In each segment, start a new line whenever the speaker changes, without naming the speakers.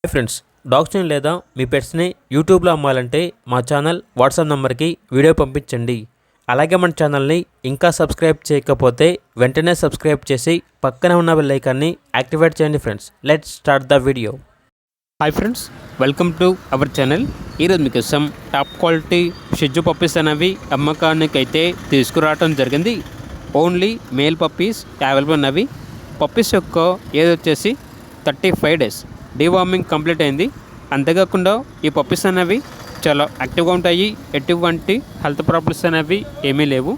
Hi friends, డాగ్స్ని లేదా మీ పెట్స్ని యూట్యూబ్లో అమ్మాలంటే మా ఛానల్ వాట్సాప్ నెంబర్కి వీడియో పంపించండి. అలాగే మన ఛానల్ని ఇంకా సబ్స్క్రైబ్ చేయకపోతే వెంటనే సబ్స్క్రైబ్ చేసి పక్కనే ఉన్న బెల్ ఐకాన్ని యాక్టివేట్ చేయండి. Friends, let's start the video. Hi friends, welcome to our channel. ఈరోజు మీకోసం టాప్ క్వాలిటీ షిజ్జు పప్పీస్ అనేవి అమ్మకానికైతే తీసుకురావడం జరిగింది. ఓన్లీ మేల్ పప్పీస్ అవైలబుల్ ఉన్నవి. పప్పీస్ యొక్క ఏజ్ వచ్చేసి 35 days. డీవార్మింగ్ కంప్లీట్ అయింది. అంతేకాకుండా ఈ పప్పీస్ అనేవి చాలా యాక్టివ్గా ఉంటాయి. ఎటువంటి హెల్త్ ప్రాబ్లమ్స్ అనేవి ఏమీ లేవు.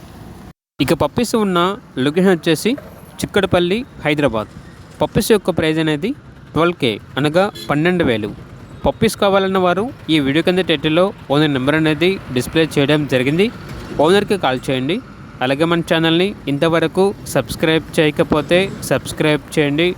ఇక పప్పీస్ ఉన్న లొకేషన్ వచ్చేసి చిక్కడపల్లి, హైదరాబాద్. పప్పీస్ యొక్క ప్రైజ్ అనేది 12K అనగా 12,000. పప్పీస్ కావాలన్న వారు ఈ వీడియో కింద టైటిల్లో ఓనర్ నెంబర్ అనేది డిస్ప్లే చేయడం జరిగింది. ఓనర్కి కాల్ చేయండి. అలాగే మన ఛానల్ని ఇంతవరకు సబ్స్క్రైబ్ చేయకపోతే సబ్స్క్రైబ్ చేయండి.